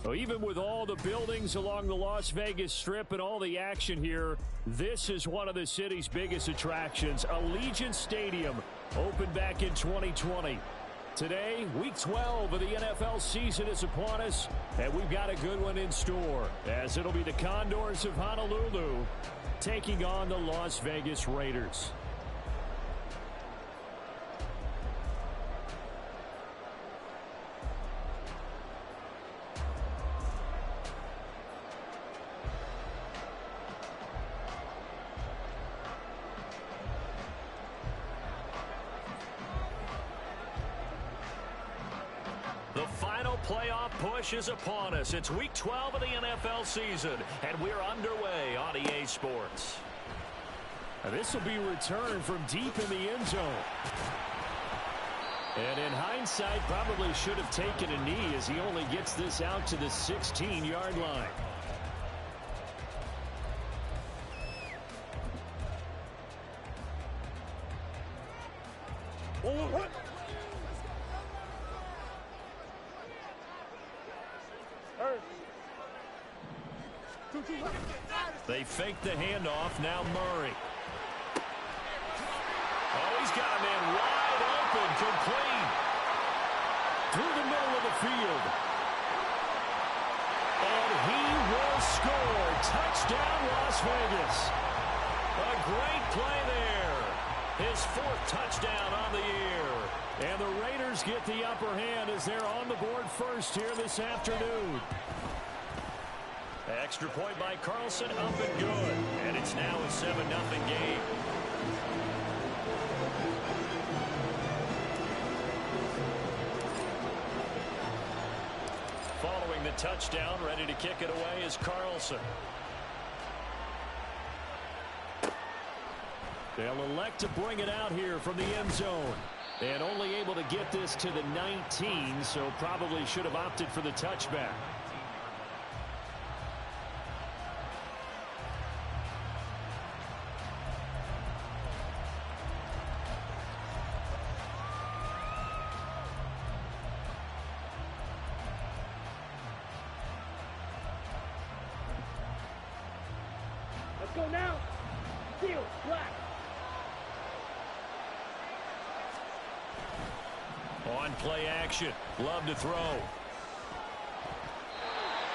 Well, even with all the buildings along the Las Vegas Strip and all the action here, this is one of the city's biggest attractions. Allegiant Stadium opened back in 2020. Today, Week 12 of the NFL season is upon us, and we've got a good one in store, as it'll be the Condors of Honolulu taking on the Las Vegas Raiders. The final playoff push is upon us. It's Week 12 of the NFL season, and we're underway on EA Sports. This will be returned from deep in the end zone. And in hindsight, probably should have taken a knee as he only gets this out to the 16-yard line. They fake the handoff. Now Murray. Oh, he's got a man wide open, complete. Through the middle of the field. And he will score. Touchdown, Las Vegas. A great play there. His fourth touchdown on the year. And the Raiders get the upper hand as they're on the board first here this afternoon. Extra point by Carlson, up and good. And it's now a 7-0 game. Following the touchdown, ready to kick it away is Carlson. They'll elect to bring it out here from the end zone. And only able to get this to the 19, so probably should have opted for the touchback. Let's go now. Field, black. On play action. Love to throw.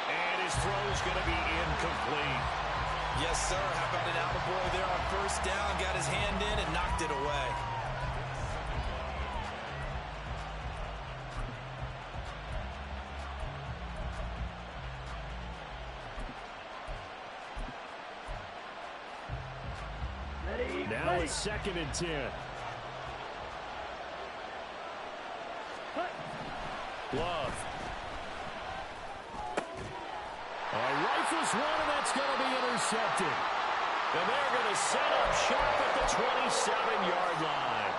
And his throw's going to be incomplete. Yes, sir. How about an attaboy there on first down? Got his hand in and knocked it away. Now it's 2nd and 10. Love. Rifles one, and that's going to be intercepted. And they're going to set up shop at the 27-yard line.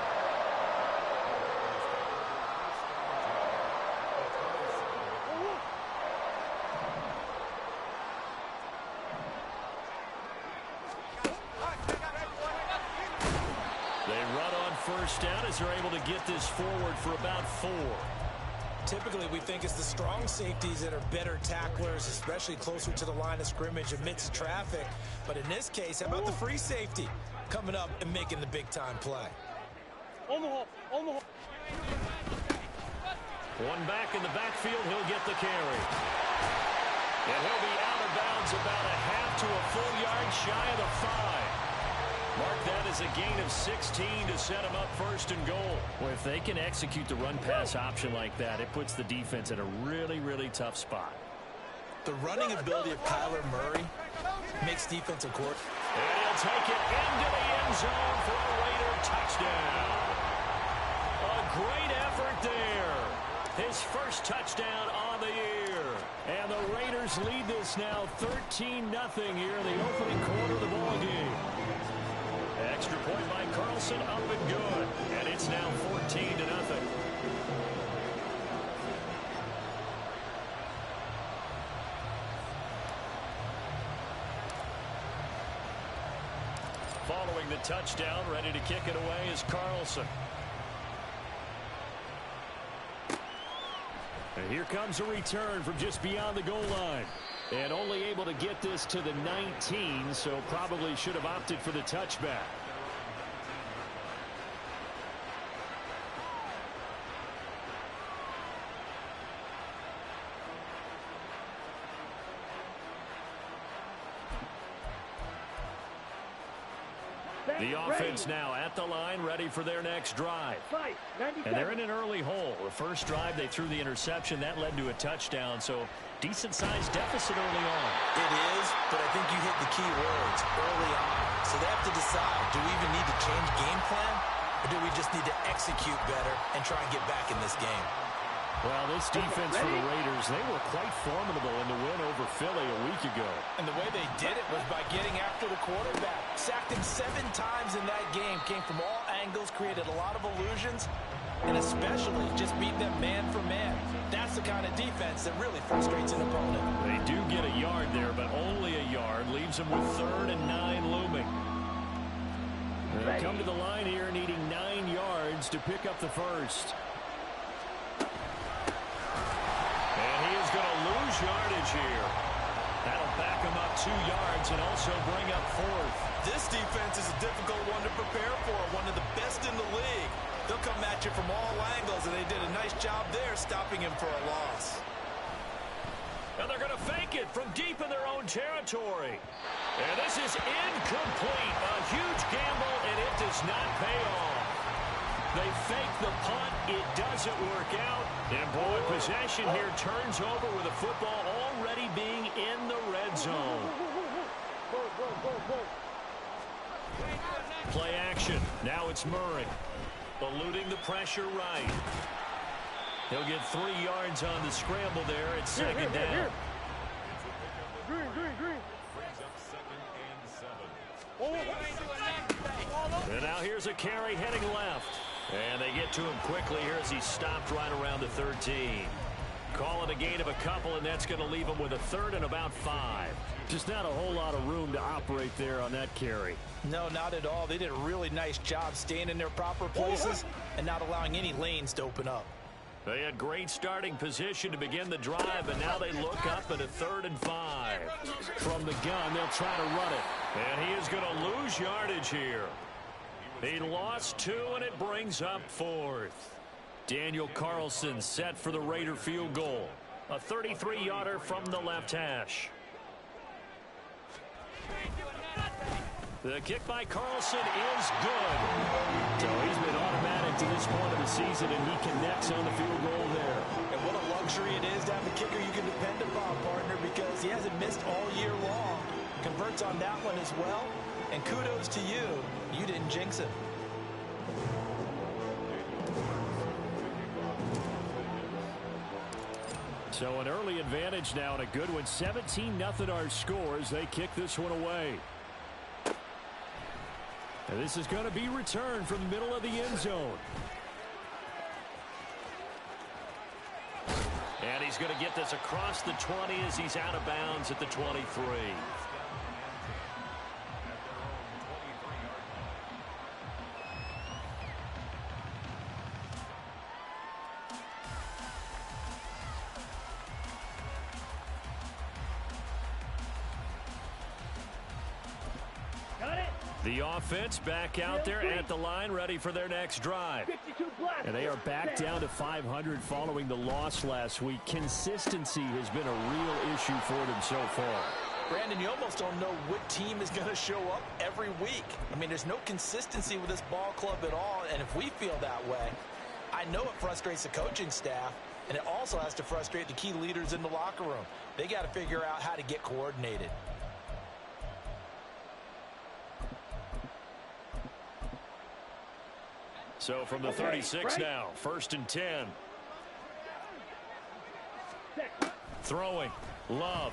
They run on first down as they're able to get this forward for about 4. Typically, we think it's the strong safeties that are better tacklers, especially closer to the line of scrimmage amidst traffic. But in this case, how about the free safety coming up and making the big-time play? On the hole. One back in the backfield, he'll get the carry. And he'll be out of bounds about a half to a full yard shy of the 5. Mark that as a gain of 16 to set him up 1st and goal. Well, if they can execute the run-pass option like that, it puts the defense in a really, really tough spot. The running ability of Kyler Murray makes defensive court. And he'll take it into the end zone for a Raider touchdown. A great effort there. His first touchdown on the year. And the Raiders lead this now 13-0 here in the opening quarter of the ballgame. Extra point by Carlson, up and good. And it's now 14-0. Following the touchdown, ready to kick it away is Carlson. And here comes a return from just beyond the goal line. And only able to get this to the 19, so probably should have opted for the touchback. The offense now at the line, ready for their next drive. And they're in an early hole. The first drive, they threw the interception. That led to a touchdown, so decent-sized deficit early on. It is, but I think you hit the key words, early on. So they have to decide, do we even need to change game plan, or do we just need to execute better and try and get back in this game? Well, this defense for the Raiders, they were quite formidable in the win over Philly a week ago. And the way they did it was by getting after the quarterback. Sacked him 7 times in that game. Came from all angles, created a lot of illusions, and especially just beat them man for man. That's the kind of defense that really frustrates an opponent. They do get a yard there, but only a yard. Leaves them with 3rd and 9 looming. They come to the line here needing 9 yards to pick up the first. Going to lose yardage here. That'll back him up 2 yards and also bring up 4th. This defense is a difficult one to prepare for, one of the best in the league. They'll come at you from all angles, and they did a nice job there stopping him for a loss. And they're going to fake it from deep in their own territory. And this is incomplete. A huge gamble, and it does not pay off. They fake the punt. It doesn't work out. And, boy, possession here turns over with the football already being in the red zone. Play action. Now it's Murray. Eluding the pressure right. He'll get 3 yards on the scramble there. It's second down. Green. And now here's a carry heading left. And they get to him quickly here as he stopped right around the 13. Call it a gain of a couple, and that's going to leave him with a 3rd and about 5. Just not a whole lot of room to operate there on that carry. No, not at all. They did a really nice job staying in their proper places and not allowing any lanes to open up. They had great starting position to begin the drive, and now they look up at a 3rd and 5. From the gun, they'll try to run it. And he is going to lose yardage here. He lost 2, and it brings up 4th. Daniel Carlson set for the Raider field goal. A 33-yarder from the left hash. The kick by Carlson is good. So he's been automatic to this point of the season, and he connects on the field goal there. And what a luxury it is to have a kicker you can depend upon, partner, because he hasn't missed all year long. Converts on that one as well. And kudos to you. You didn't jinx him. So an early advantage now and a good one. 17-0 our scores. They kick this one away. And this is going to be returned from the middle of the end zone. And he's going to get this across the 20 as he's out of bounds at the 23. The offense back out there at the line, ready for their next drive. And they are back down to 500 following the loss last week. Consistency has been a real issue for them so far. Brandon, you almost don't know what team is going to show up every week. I mean, there's no consistency with this ball club at all, and if we feel that way, I know it frustrates the coaching staff, and it also has to frustrate the key leaders in the locker room. They got to figure out how to get coordinated. So from the 36 now, 1st and 10. Throwing. Love.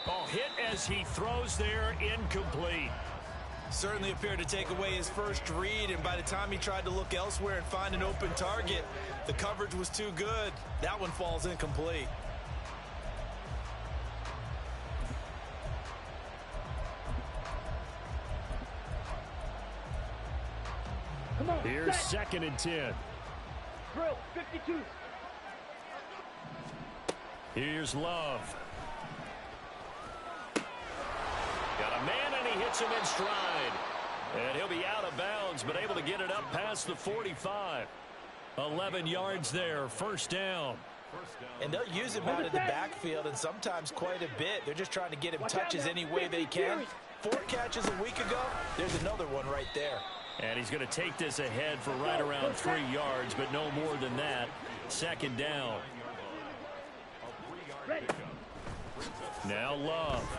Oh, hit as he throws there, incomplete. Certainly appeared to take away his first read, and by the time he tried to look elsewhere and find an open target, the coverage was too good. That one falls incomplete. Here's 2nd and 10. Drill, 52, Here's Love. Got a man, and he hits him in stride. And he'll be out of bounds, but able to get it up past the 45. 11 yards there, first down. And they'll use him out of the backfield, and sometimes quite a bit. They're just trying to get him touches any way they can. 4 catches a week ago. There's another one right there. And he's going to take this ahead for right around 3 yards, but no more than that. Second down. Now Love.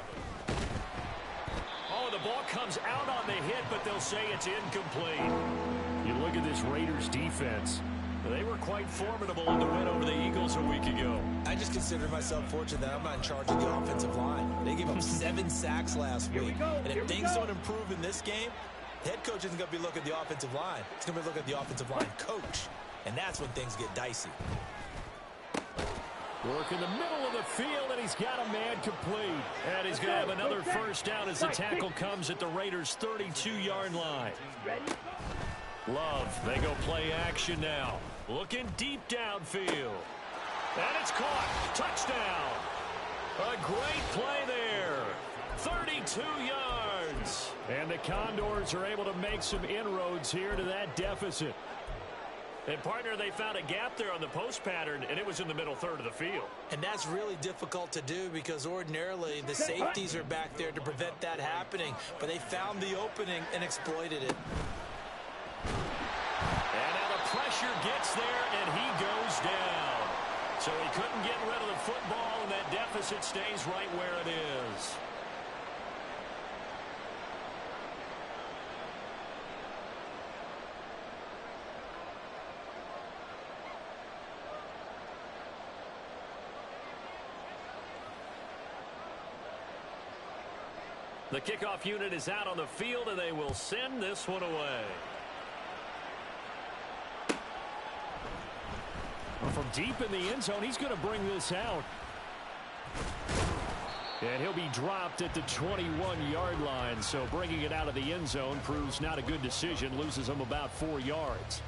Oh, the ball comes out on the hit, but they'll say it's incomplete. You look at this Raiders defense. They were quite formidable in the win over the Eagles a week ago. I just consider myself fortunate that I'm not in charge of the offensive line. They gave up 7 sacks last week. And if things don't improve in this game, the head coach isn't going to be looking at the offensive line. He's going to be looking at the offensive line coach. And that's when things get dicey. Work in the middle of the field, and he's got a man complete. And he's going to have another first down as the tackle comes at the Raiders' 32-yard line. Love, they go play action now. Looking deep downfield. And it's caught. Touchdown. A great play there. 32 yards. And the Condors are able to make some inroads here to that deficit. And, partner, they found a gap there on the post pattern, and it was in the middle third of the field. And that's really difficult to do because ordinarily the safeties are back there to prevent that happening. But they found the opening and exploited it. And now the pressure gets there, and he goes down. So he couldn't get rid of the football, and that deficit stays right where it is. The kickoff unit is out on the field, and they will send this one away. From deep in the end zone, he's going to bring this out. And he'll be dropped at the 21-yard line. So bringing it out of the end zone proves not a good decision. Loses him about 4 yards.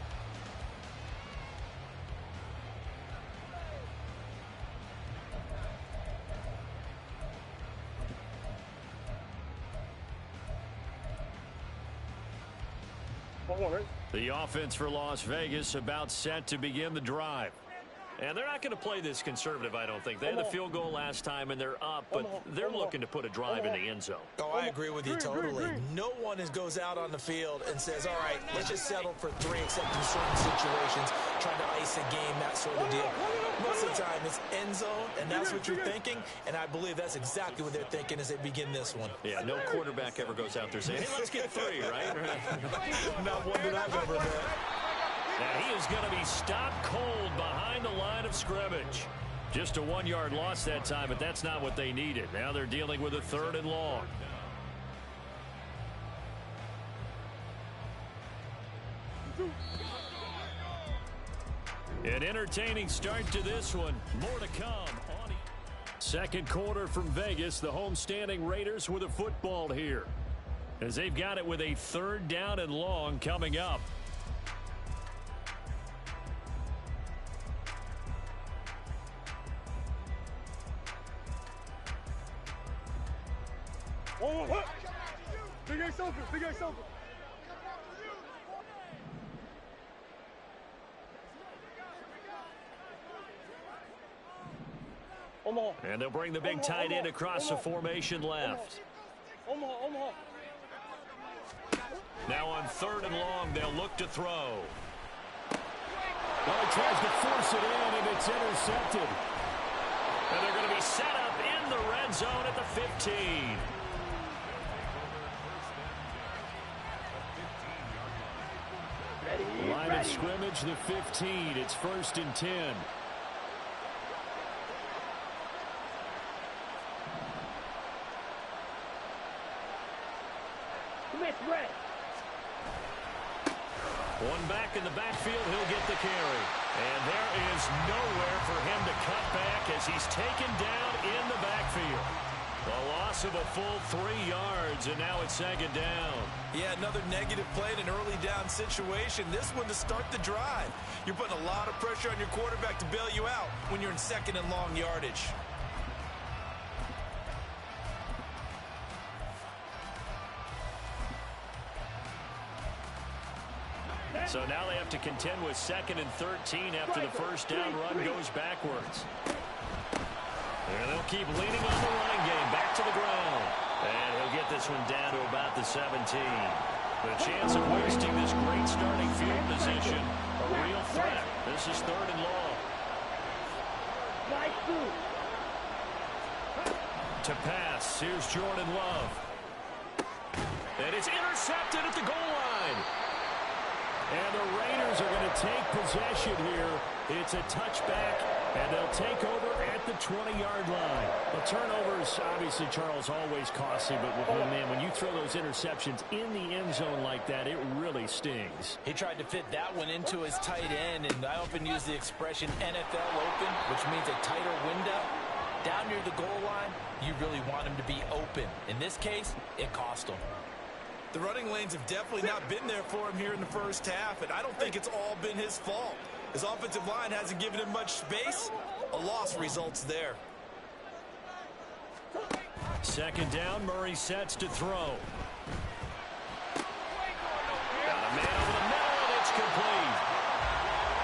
The offense for Las Vegas about set to begin the drive. And they're not going to play this conservative, I don't think. They had the field goal last time, and they're up, but they're looking to put a drive in the end zone. Oh, I agree with you totally. No one goes out on the field and says, all right, let's just settle for 3 except in certain situations, trying to ice a game, that sort of deal. Most of the time, it's end zone, and that's what you're thinking, and I believe that's exactly what they're thinking as they begin this one. Yeah, no quarterback ever goes out there saying, hey, let's get 3, right? Not one that I've ever met. And he is going to be stopped cold behind the line of scrimmage. Just a 1-yard loss that time, but that's not what they needed. Now they're dealing with a 3rd and long. An entertaining start to this one. More to come. Second quarter from Vegas. The homestanding Raiders with a football here, as they've got it with a 3rd down and long coming up. Big Ace open, Big Ace open. And they'll bring the big tight end across the formation left. Omaha. Now on 3rd and long, they'll look to throw. Well, he tries to force it in, and it's intercepted. And they're going to be set up in the red zone at the 15. Line of scrimmage, the 15. It's 1st and 10. One back in the backfield, he'll get the carry. And there is nowhere for him to cut back as he's taken down in the backfield. A loss of a full 3 yards, and now it's second down. Yeah, another negative play in an early down situation. This one to start the drive. You're putting a lot of pressure on your quarterback to bail you out when you're in second and long yardage. So now they have to contend with 2nd and 13 after the first down run goes backwards. And they'll keep leaning on the running game. Back to the ground. And he'll get this one down to about the 17. The chance of wasting this great starting field position, a real threat. This is 3rd and long. To pass, here's Jordan Love. And it's intercepted at the goal line. And the Raiders are going to take possession here. It's a touchback, and they'll take over at the 20-yard line. The turnovers, obviously, Charles, always costly, but man, when you throw those interceptions in the end zone like that, it really stings. He tried to fit that one into his tight end, and I often use the expression NFL open, which means a tighter window. Down near the goal line, you really want him to be open. In this case, it cost him. The running lanes have definitely not been there for him here in the first half, and I don't think it's all been his fault. His offensive line hasn't given him much space. A loss results there. Second down, Murray sets to throw. Got a man over the middle, and it's complete.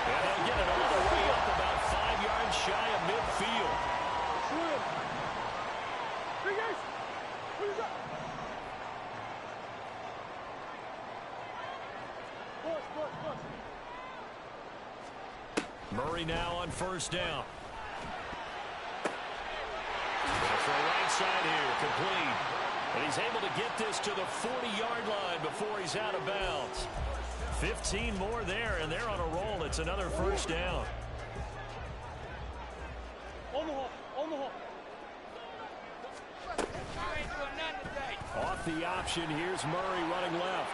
And they'll get it all the way up about 5 yards shy of midfield. Murray now on first down. For right side here, complete. And he's able to get this to the 40-yard line before he's out of bounds. 15 more there, and they're on a roll. It's another first down. Off the option, here's Murray running left.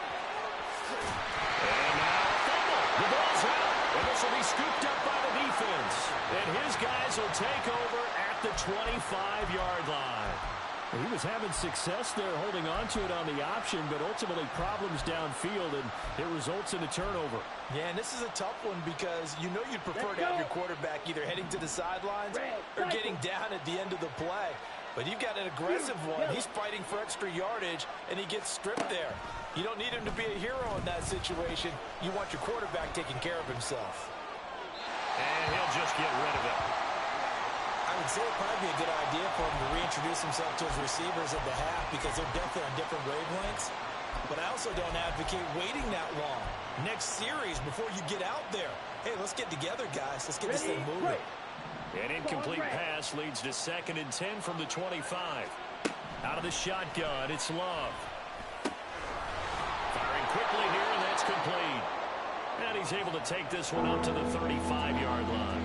And now a fumble. The ball's out. And this will be scooped up by the defense. And his guys will take over at the 25-yard line. He was having success there holding on to it on the option, but ultimately problems downfield, and it results in a turnover. Yeah, and this is a tough one because you know you'd prefer to have your quarterback either heading to the sidelines or getting down at the end of the play. But you've got an aggressive one. He's fighting for extra yardage, and he gets stripped there. You don't need him to be a hero in that situation. You want your quarterback taking care of himself. And he'll just get rid of it. I would say it'd probably be a good idea for him to reintroduce himself to his receivers at the half because they're definitely on different wavelengths. But I also don't advocate waiting that long. Next series, before you get out there, hey, let's get together, guys. Let's get this thing moving. An incomplete pass leads to 2nd and 10 from the 25. Out of the shotgun, it's Love. Firing quickly here, and that's complete. And he's able to take this one up to the 35-yard line.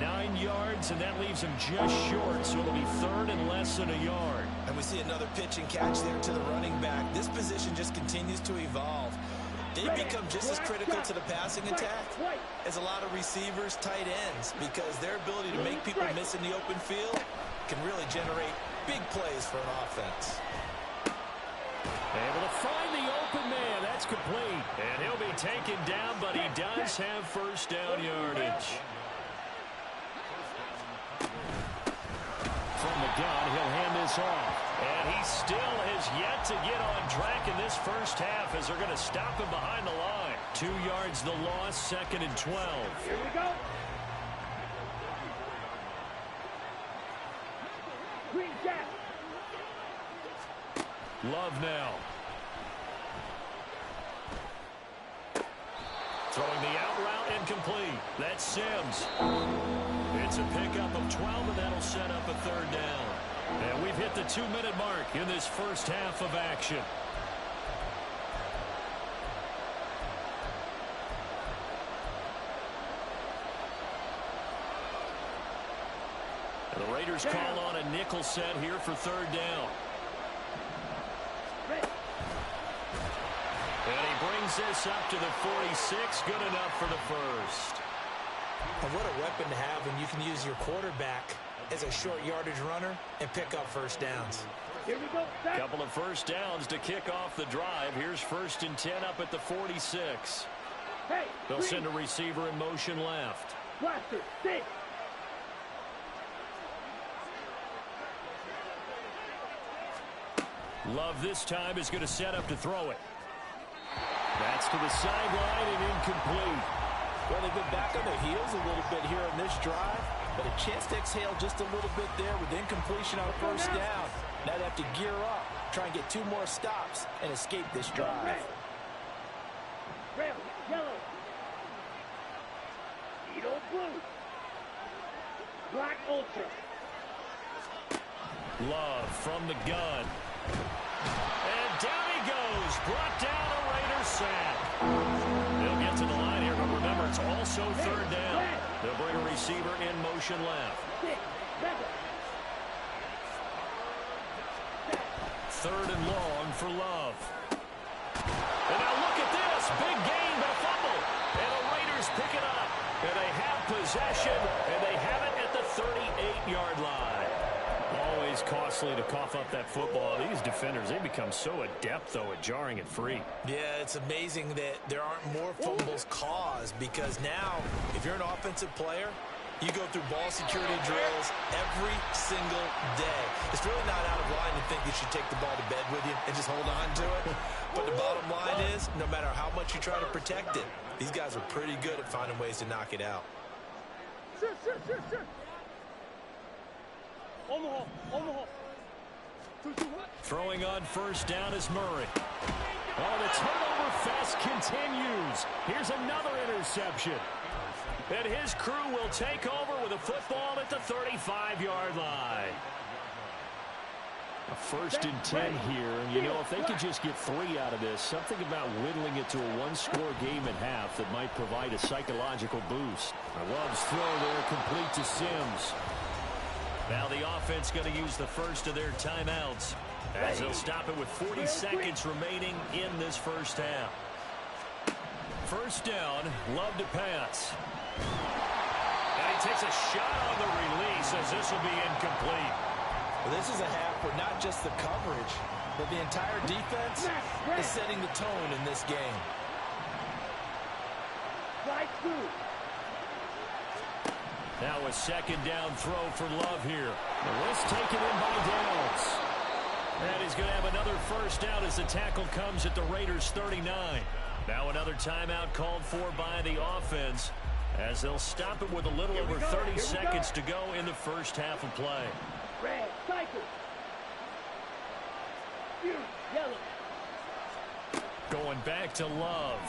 9 yards, and that leaves him just short, so it'll be 3rd and less than a yard. And we see another pitch and catch there to the running back. This position just continues to evolve. They become just as critical to the passing attack as a lot of receivers, tight ends, because their ability to make people miss in the open field can really generate big plays for an offense. Able to find the open man. That's complete. And he'll be taken down, but he does have first down yardage. From the gun, he'll hand this off. And he still has yet to get on track in this first half as they're going to stop him behind the line. 2 yards the loss, 2nd and 12. Here we go. Green gap. Love now. Throwing the out route incomplete. That's Sims. It's a pickup of 12, and that'll set up a 3rd down. And we've hit the 2-minute mark in this first half of action. And the Raiders call on a nickel set here for 3rd down. And he brings this up to the 46. Good enough for the first. And what a weapon to have when you can use your quarterback as a short yardage runner and pick up first downs. Here we go. Set. Couple of first downs to kick off the drive. Here's 1st and 10 up at the 46. Hey, They'll send a receiver in motion left. Blaster, sit. Love this time is going to set up to throw it. That's to the sideline and incomplete. Well, they've been back on their heels a little bit here on this drive, but a chance to exhale just a little bit there with incompletion on first down. Now they have to gear up, try and get 2 more stops, and escape this drive. Red, yellow. Edo blue. Black ultra. Love from the gun. And down he goes. Brought down a Raiders sack. They'll get to the line here, but remember, it's also 3rd down. They'll bring a receiver in motion left. 3rd and long for Love. And now look at this. Big gain, but a fumble. And the Raiders pick it up. And they have possession, and they have it at the 38-yard line. Always costly to cough up that football. These defenders, they become so adept, though, at jarring it free. Yeah, it's amazing that there aren't more fumbles caused, because now, if you're an offensive player, you go through ball security drills every single day. It's really not out of line to think you should take the ball to bed with you and just hold on to it. But the bottom line is, no matter how much you try to protect it, these guys are pretty good at finding ways to knock it out. Sure. Omaha. 2-2. Throwing on first down is Murray. Oh, the turnover fest continues. Here's another interception. And his crew will take over with a football at the 35-yard line. A 1st and 10 here. And, you know, if they could just get 3 out of this, something about whittling it to a 1-score game at half that might provide a psychological boost. Love's throw there complete to Sims. Now the offense going to use the first of their timeouts as they'll stop it with 40 seconds remaining in this first half. First down, Love to pass. And he takes a shot on the release as this will be incomplete. Well, this is a half where not just the coverage, but the entire defense is setting the tone in this game. Right through. Now a 2nd down throw for Love here. The risk taken in by Downs. And he's going to have another first down as the tackle comes at the Raiders' 39. Now another timeout called for by the offense as they'll stop it with a little over 30 seconds to go in the first half of play. Red, cycle. Yellow. Going back to Love.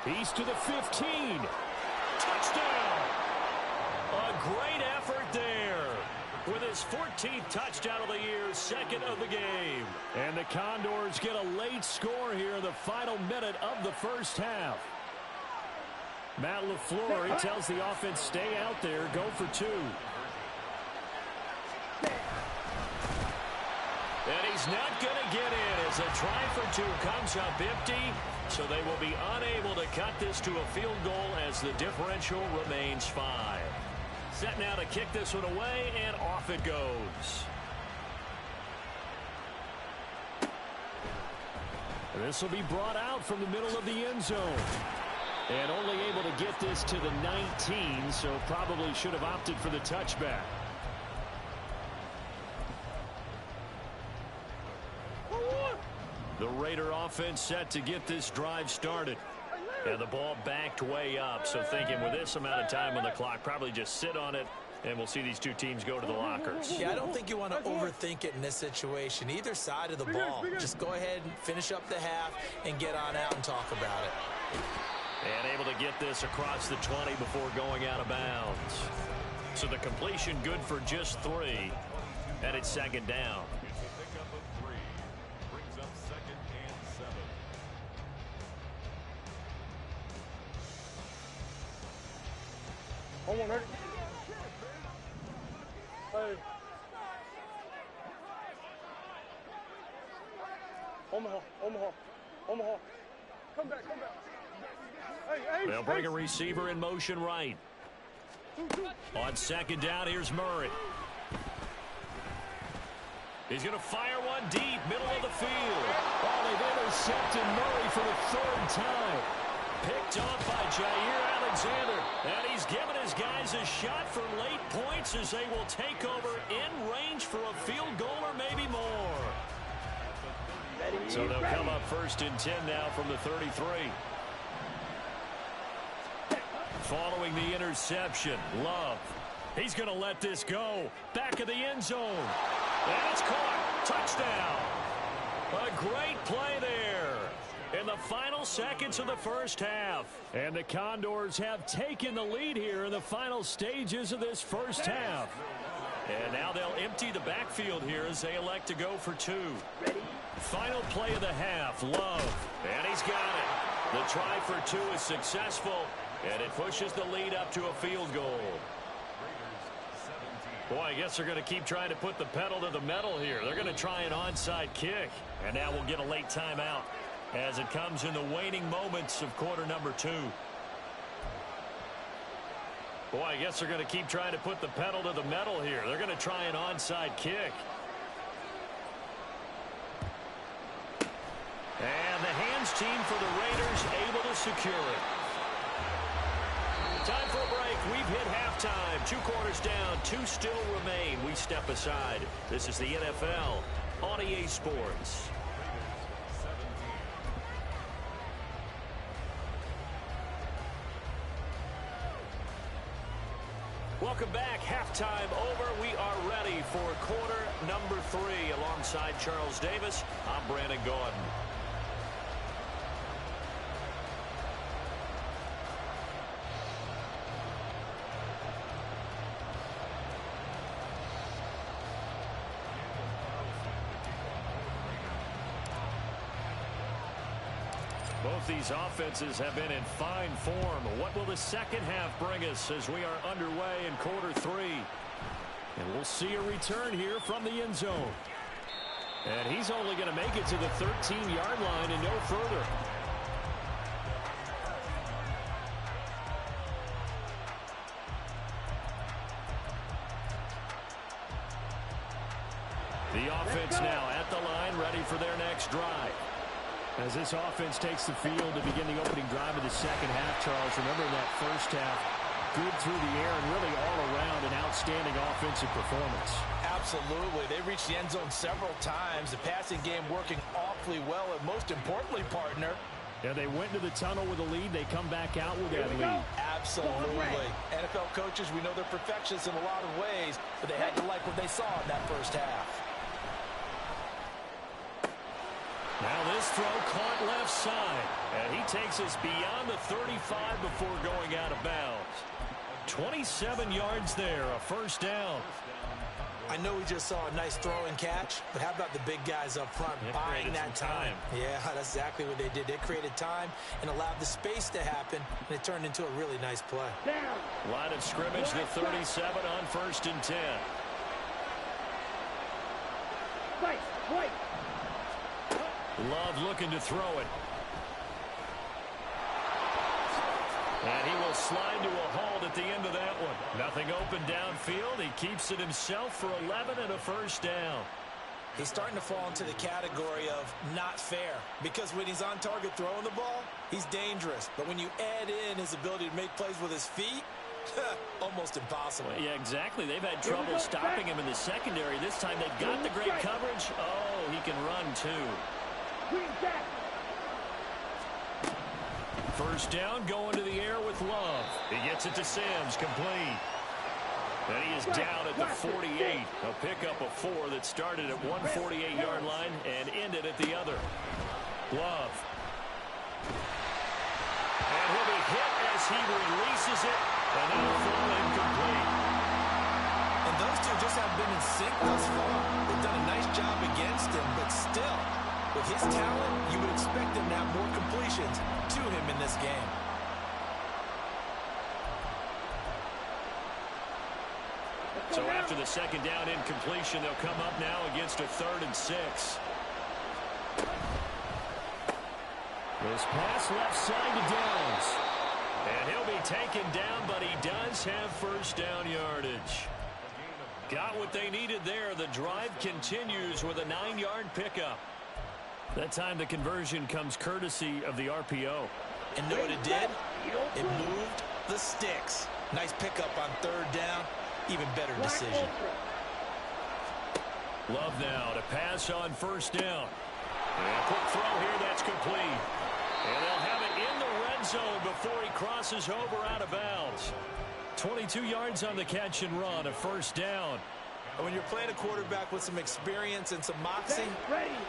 He's to the 15. Touchdown! A great effort there with his 14th touchdown of the year, 2nd of the game. And the Condors get a late score here in the final minute of the first half. Matt LaFleur, he tells the offense, stay out there, go for 2. And he's not going to get in as a try for 2 comes up empty. So they will be unable to cut this to a field goal as the differential remains 5. Set now to kick this one away, and off it goes. This will be brought out from the middle of the end zone. And only able to get this to the 19, so probably should have opted for the touchback. The Raider offense set to get this drive started. And the ball backed way up, so thinking with this amount of time on the clock, probably just sit on it, and we'll see these 2 teams go to the lockers. Yeah, I don't think you want to overthink it in this situation. Either side of the ball. Just go ahead and finish up the half and get on out and talk about it. And able to get this across the 20 before going out of bounds. So the completion good for just 3. And it's 2nd down. Hold on, ready? Hey. Omaha. Come back. Hey. They'll bring a receiver in motion right. On second down, here's Murray. He's going to fire one deep, middle of the field. Oh, they've intercepted Murray for the third time. Picked off by Jair Alexander. And he's given his guys a shot for late points as they will take over in range for a field goal or maybe more. So they'll come up first and 10 now from the 33. Following the interception, Love. He's going to let this go. Back of the end zone. And it's caught. Touchdown. A great play there in the final seconds of the first half. And the Condors have taken the lead here in the final stages of this first half. And now they'll empty the backfield here as they elect to go for two. Final play of the half, Love. And he's got it. The try for two is successful, and it pushes the lead up to a field goal. Boy, I guess they're going to keep trying to put the pedal to the metal here. They're going to try an onside kick. And now we'll get a late timeout as it comes in the waning moments of quarter number 2. Boy, I guess they're going to keep trying to put the pedal to the metal here. They're going to try an onside kick. And the hands team for the Raiders able to secure it. Time for a break. We've hit halftime. 2 quarters down. 2 still remain. We step aside. This is the NFL on EA Sports. Welcome back. Halftime over. We are ready for quarter number 3. Alongside Charles Davis, I'm Brandon Gordon. Both these offenses have been in fine form. What will the second half bring us as we are underway in quarter 3? And we'll see a return here from the end zone. And he's only going to make it to the 13-yard line and no further. The offense now at the line, ready for their next drive. As this offense takes the field to begin the opening drive of the second half, Charles, remember in that first half, good through the air and really all around an outstanding offensive performance. Absolutely. They reached the end zone several times. The passing game working awfully well, and most importantly, partner, yeah, they went to the tunnel with a lead. They come back out with that lead. Absolutely. NFL coaches, we know they're perfectionists in a lot of ways, but they had to like what they saw in that first half. Now this throw caught left side, and he takes us beyond the 35 before going out of bounds. 27 yards there, a first down. I know we just saw a nice throw and catch, but how about the big guys up front buying that time? Yeah, that's exactly what they did. They created time and allowed the space to happen, and it turned into a really nice play. Line of scrimmage, the 37 on first and 10. Love looking to throw it. And he will slide to a halt at the end of that one. Nothing open downfield. He keeps it himself for 11 and a first down. He's starting to fall into the category of not fair, because when he's on target throwing the ball, he's dangerous. But when you add in his ability to make plays with his feet, almost impossible. Well, yeah, exactly. They've had trouble stopping him in the secondary. This time they've got the great coverage. Oh, he can run too. First down, going to the air with Love. He gets it to Sims, complete. And he is down at the 48. A pickup of 4 that started at 148-yard line and ended at the other. Love. And he'll be hit as he releases it. And it'll fall incomplete. And those two just haven't been in sync thus far. They've done a nice job against him, but still, with his talent, you would expect him to have more completions to him in this game. So after the second down incompletion, they'll come up now against a 3rd and 6. This pass left side to Downs. And he'll be taken down, but he does have first down yardage. Got what they needed there. The drive continues with a 9-yard pickup. That time the conversion comes courtesy of the RPO. And know what it did? It moved the sticks. Nice pickup on third down. Even better decision. Love now to pass on first down. And a quick throw here, that's complete. And they'll have it in the red zone before he crosses over out of bounds. 22 yards on the catch and run, a first down. And when you're playing a quarterback with some experience and some moxie,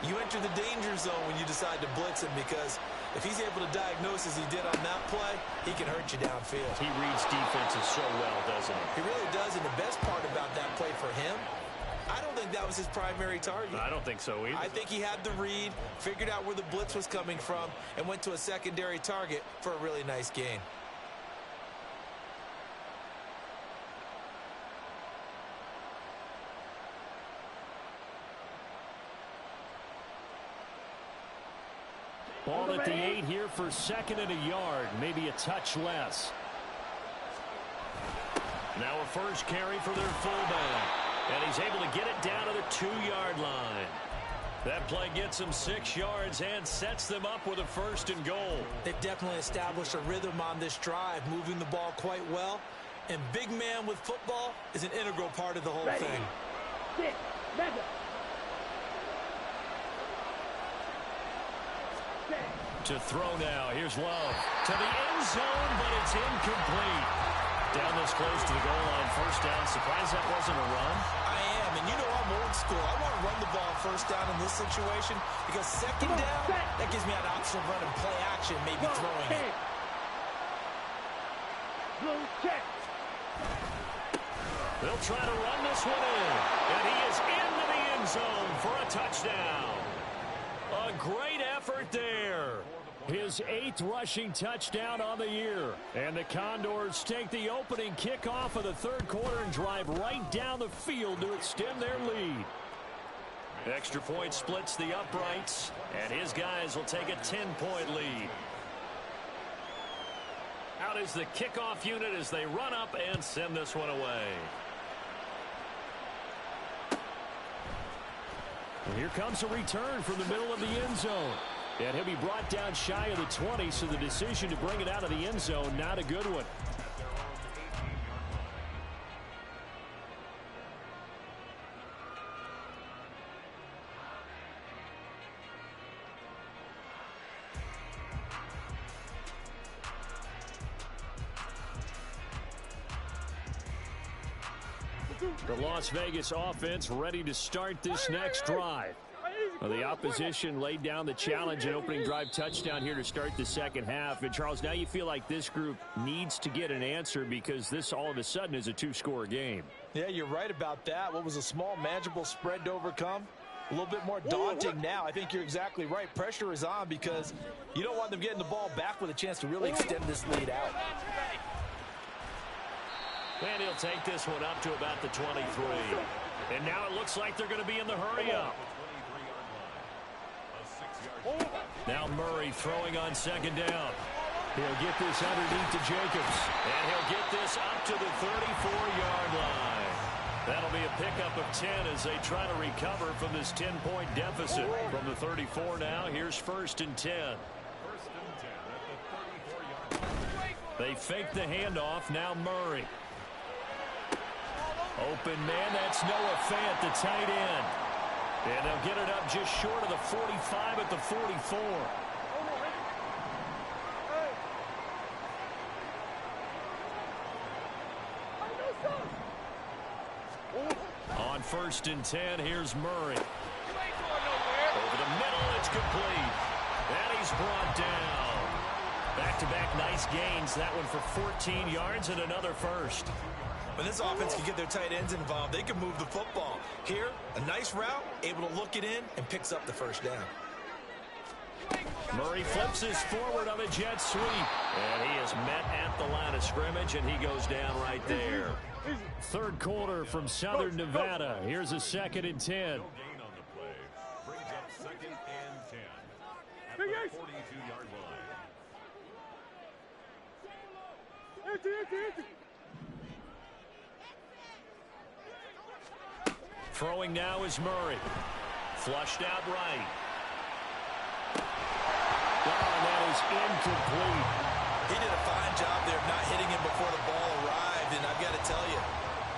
you enter the danger zone when you decide to blitz him, because if he's able to diagnose as he did on that play, he can hurt you downfield. He reads defenses so well, doesn't he? He really does, and the best part about that play for him, I don't think that was his primary target. I don't think so either. I think he had the read, figured out where the blitz was coming from, and went to a secondary target for a really nice gain. Ball at the 8 here for second and a yard, maybe a touch less. Now a first carry for their fullback. And he's able to get it down to the 2-yard line. That play gets them 6 yards and sets them up with a 1st and goal. They've definitely established a rhythm on this drive, moving the ball quite well. And big man with football is an integral part of the whole thing. To throw now, here's Love. To the end zone, but it's incomplete. Down this close to the goal line, first down. Surprised that wasn't a run? I am, and you know I'm old school. I want to run the ball first down in this situation, because second down, that gives me an option of running play action, maybe throwing it. They'll try to run this one in. And he is into the end zone for a touchdown. A great effort there. His 8th rushing touchdown on the year. And the Condors take the opening kickoff of the third quarter and drive right down the field to extend their lead. Extra point splits the uprights, and his guys will take a 10-point lead. Out is the kickoff unit as they run up and send this one away. And here comes a return from the middle of the end zone. And he'll be brought down shy of the 20, so the decision to bring it out of the end zone, not a good one. The Las Vegas offense ready to start this next drive. Well, the opposition laid down the challenge and opening drive touchdown here to start the second half. And, Charles, now you feel like this group needs to get an answer because this all of a sudden is a 2-score game. Yeah, you're right about that. What was a small, manageable spread to overcome? A little bit more daunting now. I think you're exactly right. Pressure is on because you don't want them getting the ball back with a chance to really extend this lead out. And he'll take this one up to about the 23. And now it looks like they're going to be in the hurry-up. Now Murray throwing on second down. He'll get this underneath to Jacobs. And he'll get this up to the 34-yard line. That'll be a pickup of 10 as they try to recover from this 10-point deficit. From the 34 now, here's 1st and 10. They fake the handoff. Now Murray. Open man, that's Noah Fant, the tight end. And they'll get it up just short of the 45 at the 44. On 1st and 10, here's Murray. Over the middle, it's complete. And he's brought down. Back-to-back nice gains. That one for 14 yards and another first. When this offense can get their tight ends involved, they can move the football. Here, a nice route, able to look it in, and picks up the first down. Murray flips his forward on a jet sweep. And he is met at the line of scrimmage, and he goes down right there. Third quarter from Southern Nevada. Here's a 2nd and 10. Brings up 2nd and 10 at the 42-yard line. Throwing now is Murray. Flushed out right. Oh, that is incomplete. He did a fine job there of not hitting him before the ball arrived, and I've got to tell you,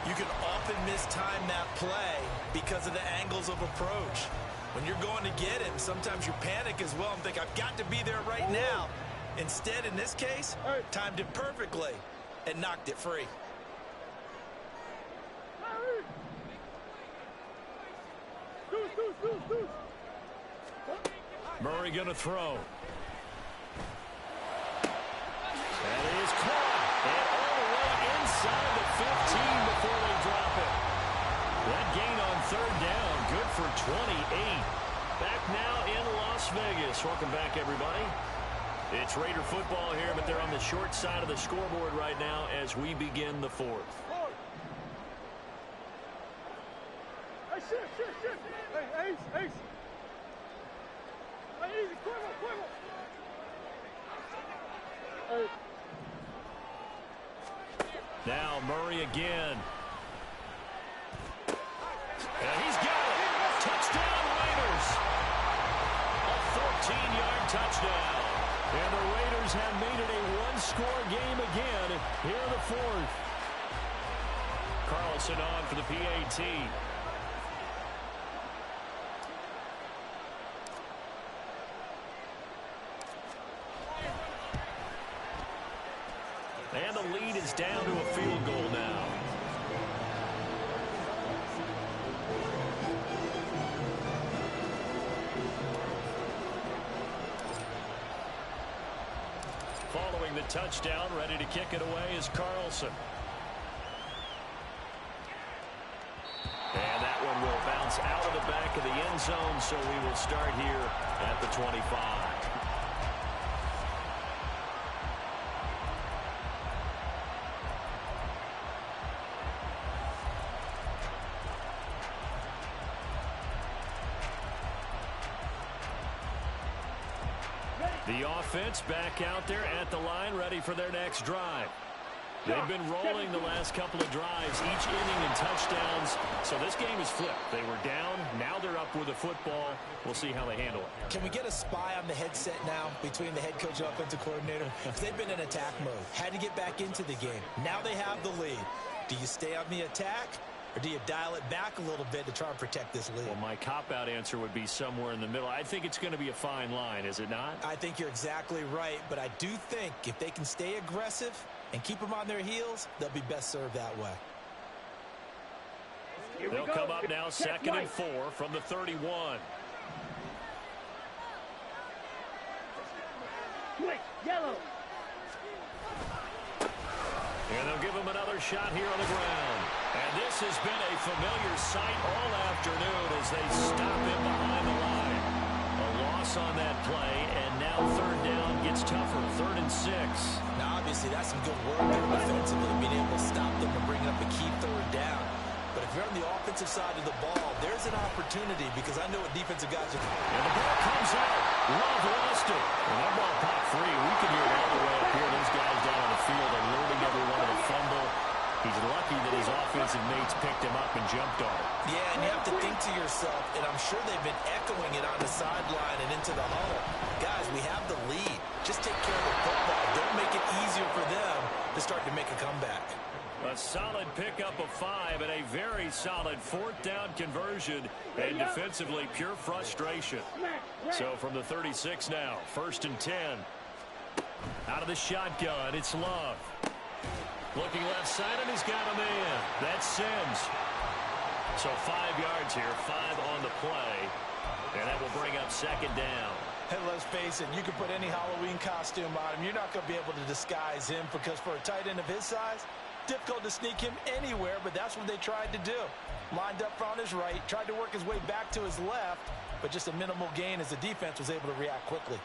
you can often mistime that play because of the angles of approach. When you're going to get him, sometimes you panic as well and think, I've got to be there right now. Instead, in this case, timed it perfectly and knocked it free. Murray going to throw. That is caught. And all the way inside the 15 before they drop it. That gain on third down, good for 28. Back now in Las Vegas. Welcome back, everybody. It's Raider football here, but they're on the short side of the scoreboard right now as we begin the fourth. Hey, shit. Hey, Ace. Hey, easy, quick. Hey. Now Murray again. And he's got it. Touchdown, Raiders. A 14-yard touchdown. And the Raiders have made it a one-score game again here in the fourth. Carlson on for the PAT. And the lead is down to a field goal now. Following the touchdown, ready to kick it away is Carlson. And that one will bounce out of the back of the end zone, so we will start here at the 25. The offense back out there at the line, ready for their next drive. They've been rolling the last couple of drives, each inning in touchdowns. So this game is flipped. They were down. Now they're up with the football. We'll see how they handle it. Can we get a spy on the headset now between the head coach and offensive coordinator? Because they've been in attack mode. Had to get back into the game. Now they have the lead. Do you stay on the attack? Or do you dial it back a little bit to try and protect this lead? Well, my cop-out answer would be somewhere in the middle. I think it's going to be a fine line, is it not? I think you're exactly right, but I do think if they can stay aggressive and keep them on their heels, they'll be best served that way. They'll come up now, second and 4 from the 31. Quick, yellow. And they'll give him another shot here on the ground. And this has been a familiar sight all afternoon as they stop him behind the line. A loss on that play, and now third down gets tougher. 3rd and 6. Now, obviously, that's some good work there defensively, being able to stop them and bring up a key third down. But if you're on the offensive side of the ball, there's an opportunity because I know what defensive guys are. And the ball comes out. Love lost it. And that ball popped free. We can hear it all the way up here. Those guys down on the field are learning everyone of the fumble. He's lucky that his offensive mates picked him up and jumped on it. Yeah, and you have to think to yourself, and I'm sure they've been echoing it on the sideline and into the huddle. Guys, we have the lead. Just take care of the football. Don't make it easier for them to start to make a comeback. A solid pickup of 5 and a very solid 4th down conversion. And defensively, pure frustration. So from the 36 now, 1st and 10. Out of the shotgun, it's Love. Looking left side, and he's got a man. That's Sims. So 5 yards here, 5 on the play. And that will bring up 2nd down. And let's face it, you can put any Halloween costume on him. You're not going to be able to disguise him because for a tight end of his size, difficult to sneak him anywhere, but that's what they tried to do. Lined up on his right, tried to work his way back to his left, but just a minimal gain as the defense was able to react quickly.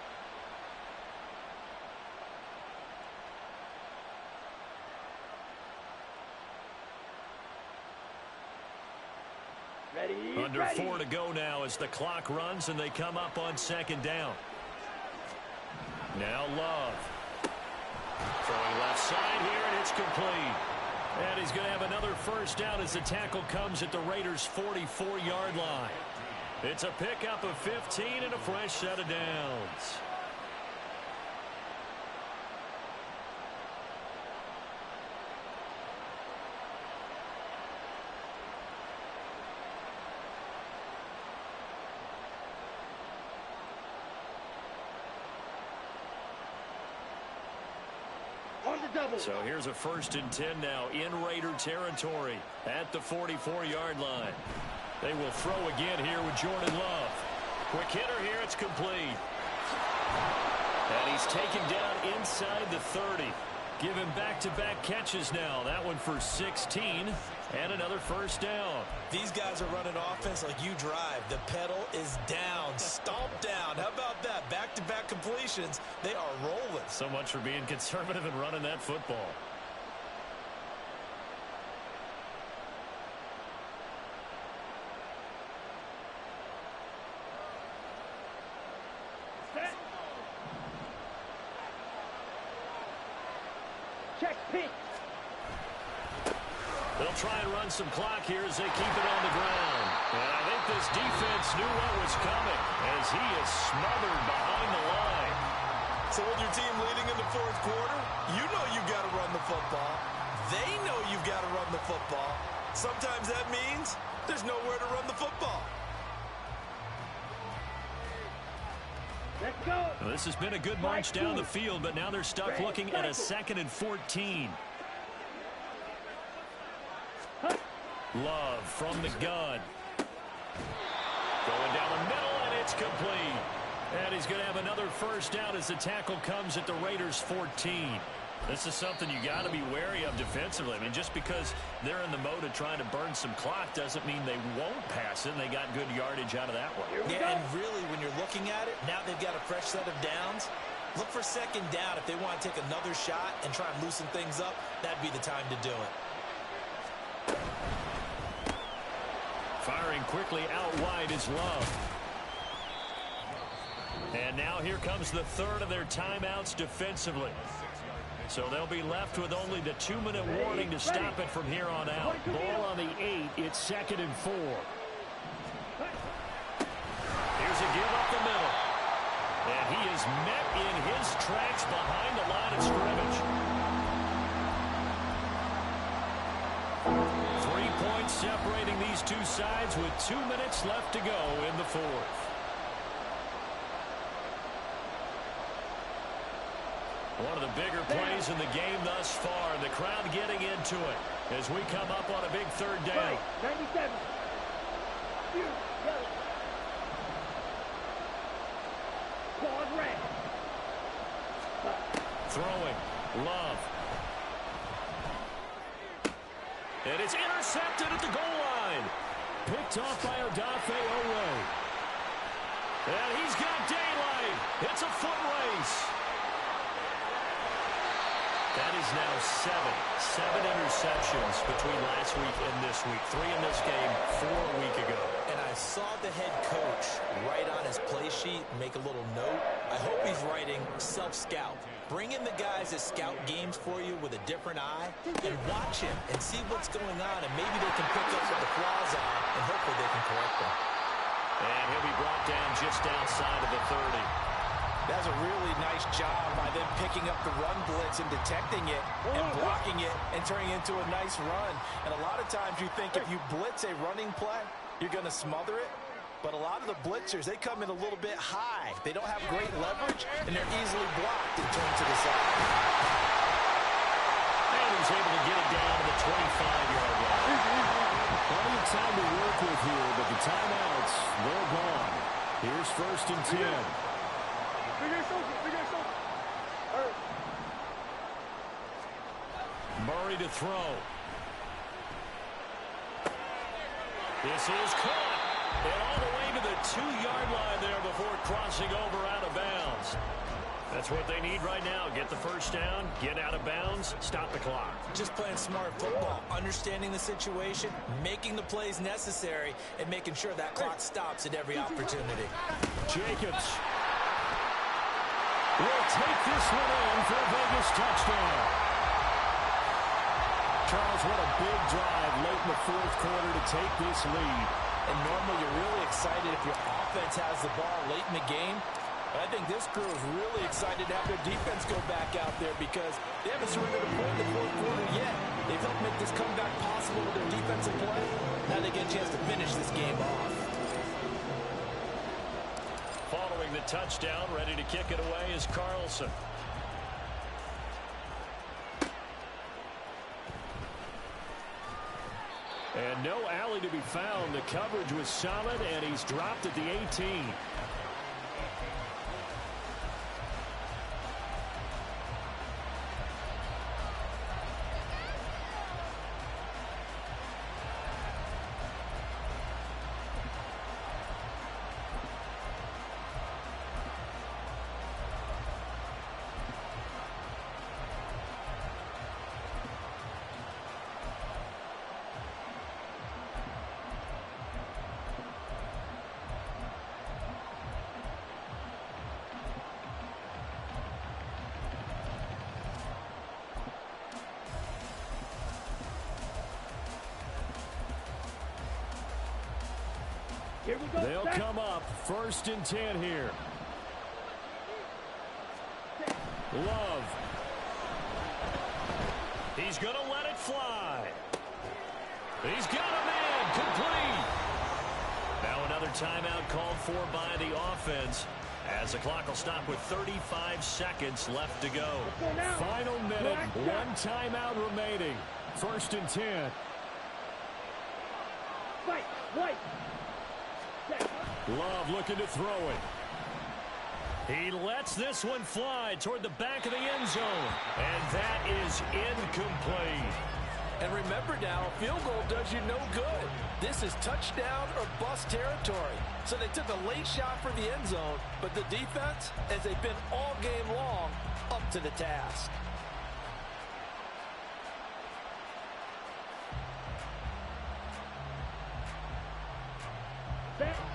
Under 4 to go now as the clock runs and they come up on 2nd down. Now Love. Throwing left side here, and it's complete. And he's going to have another first down as the tackle comes at the Raiders' 44-yard line. It's a pickup of 15 and a fresh set of downs. So here's a 1st and 10 now in Raider territory at the 44-yard line. They will throw again here with Jordan Love. Quick hitter here, it's complete. And he's taken down inside the 30. Give him back-to-back catches now. That one for 16 and another first down. These guys are running offense like you drive. The pedal is down, stomped down. How about that? Back-to-back completions. They are rolling. So much for being conservative and running that football. Check pitch. They'll try and run some clock here as they keep it on the ground. And I think this defense knew what was coming as he is smothered behind the line. So with your team leading in the 4th quarter, you know you've got to run the football. They know you've got to run the football. Sometimes that means there's nowhere to run the football. Let's go. Well, this has been a good march down the field, but now they're stuck looking at a 2nd and 14. Love from the gun. Going down the middle, and it's complete. And he's going to have another first down as the tackle comes at the Raiders' 14. This is something you got to be wary of defensively. I mean, just because they're in the mode of trying to burn some clock doesn't mean they won't pass it, and they got good yardage out of that one. Yeah, and really, when you're looking at it, now they've got a fresh set of downs. Look for 2nd down. If they want to take another shot and try and loosen things up, that'd be the time to do it. Firing quickly out wide is Love. And now here comes the 3rd of their timeouts defensively. So they'll be left with only the 2-minute warning to stop it from here on out. Ball on the 8. It's 2nd and 4. Here's a give up the middle. And he is met in his tracks behind the line of scrimmage. 3 points separating these two sides with 2 minutes left to go in the 4th. One of the bigger plays in the game thus far. The crowd getting into it as we come up on a big 3rd down. 97. Quad red. Throwing. Love. And it's intercepted at the goal line. Picked off by Odafe Oweh. And he's got daylight. It's a foot race. That is now 7 interceptions between last week and this week. 3 in this game, 4 a week ago. And I saw the head coach write on his play sheet, make a little note. I hope he's writing self-scout. Bring in the guys that scout games for you with a different eye and watch him and see what's going on, and maybe they can pick up what the flaws are, and hopefully they can correct them. And he'll be brought down just outside of the 30. That's a really nice job by them picking up the run blitz and detecting it and blocking it and turning it into a nice run. And a lot of times you think if you blitz a running play, you're going to smother it. But a lot of the blitzers, they come in a little bit high. They don't have great leverage, and they're easily blocked and turned to the side. And he's able to get it down to the 25-yard line. Plenty of time to work with here, but the timeouts, they're gone. Here's 1st and 10. Big ass open. Big ass open. Murray to throw. This is caught. And all the way to the 2-yard line there before crossing over out of bounds. That's what they need right now. Get the first down, get out of bounds, stop the clock. Just playing smart football, understanding the situation, making the plays necessary, and making sure that clock stops at every opportunity. Jacobs. will take this one in for a Vegas touchdown. Charles, what a big drive late in the fourth quarter to take this lead. And normally you're really excited if your offense has the ball late in the game. But I think this crew is really excited to have their defense go back out there because they haven't surrendered a point in the fourth quarter yet. They've helped make this comeback possible with their defensive play. Now they get a chance to finish this game off. Following the touchdown, ready to kick it away is Carlson. And no alley to be found. The coverage was solid, and he's dropped at the 18. They'll come up 1st and 10 here. Love. He's going to let it fly. He's got him in. Complete. Now another timeout called for by the offense as the clock will stop with 35 seconds left to go. Final minute. One timeout remaining. 1st and 10. White. Love looking to throw it. He lets this one fly toward the back of the end zone. And that is incomplete. And remember now, a field goal does you no good. This is touchdown or bust territory. So they took a late shot for the end zone, but the defense, as they've been all game long, up to the task.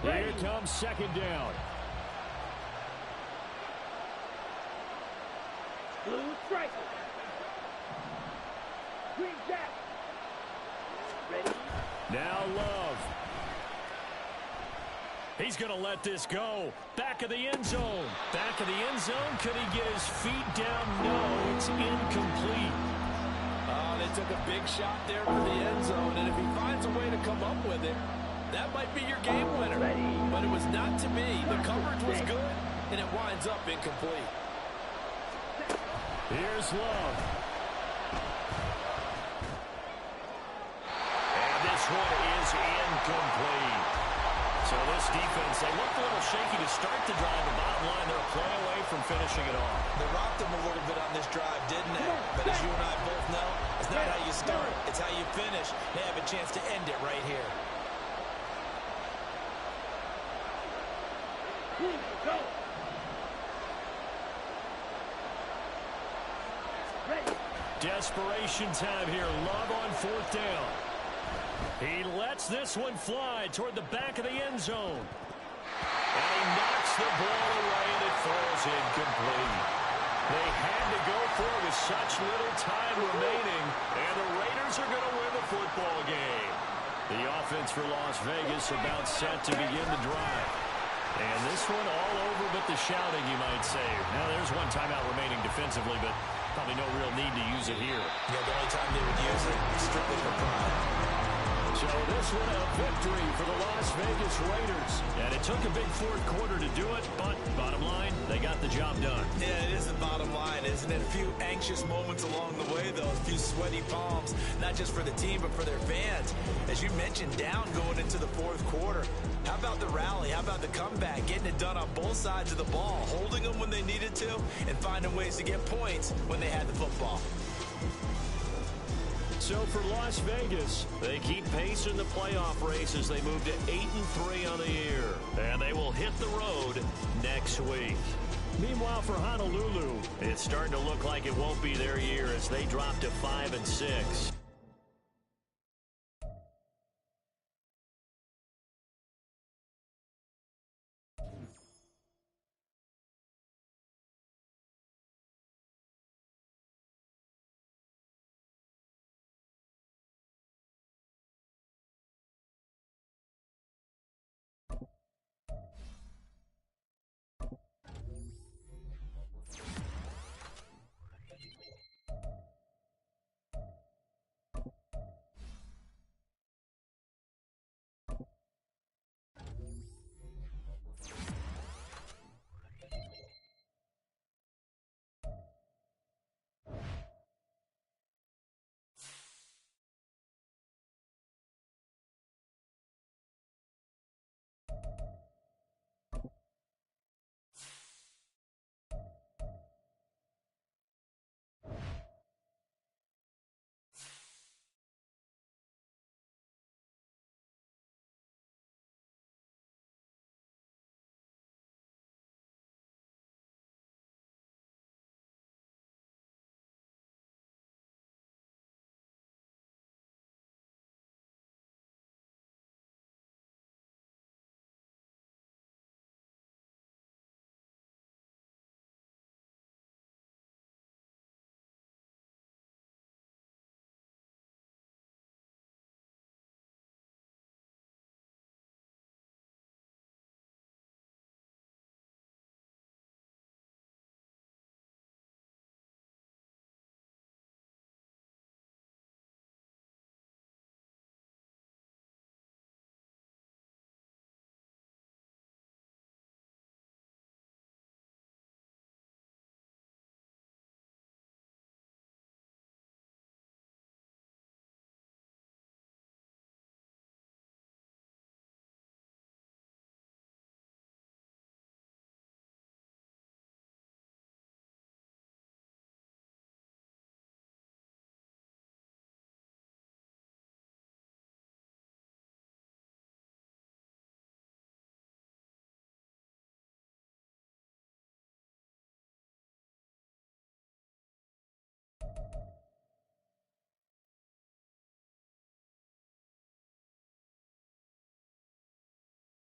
Here comes 2nd down. Blue striker. Green jack. Ready. Now Love. He's going to let this go. Back of the end zone. Back of the end zone. Could he get his feet down? No, it's incomplete. Oh, they took a big shot there for the end zone, and if he finds a way to come up with it, that might be your game winner. But it was not to be. The coverage was good, and it winds up incomplete. Here's Love. And this one is incomplete. So this defense, they looked a little shaky to start the drive. The bottom line, they're a play away from finishing it off. They rocked them a little bit on this drive, didn't they? But as you and I both know, it's not how you start. It's how you finish. They have a chance to end it right here. Go. Desperation time here. Love on 4th down. He lets this one fly toward the back of the end zone. And he knocks the ball away, and it falls incomplete. They had to go for it with such little time remaining, and the Raiders are going to win the football game. The offense for Las Vegas about set to begin the drive. And this one all over but the shouting, you might say. Now, there's one timeout remaining defensively, but probably no real need to use it here. Yeah, the only time they would use it is strictly for pride. So this one a victory for the Las Vegas Raiders. And it took a big fourth quarter to do it, but bottom line, they got the job done. Yeah, it is the bottom line, isn't it? A few anxious moments along the way, though. A few sweaty palms, not just for the team, but for their fans. As you mentioned, down going into the fourth quarter. How about the rally? How about the comeback? Getting it done on both sides of the ball, holding them when they needed to, and finding ways to get points when they had the football. So for Las Vegas, they keep pace in the playoff race as they move to 8-3 on the year. And they will hit the road next week. Meanwhile, for Honolulu, it's starting to look like it won't be their year as they drop to 5-6.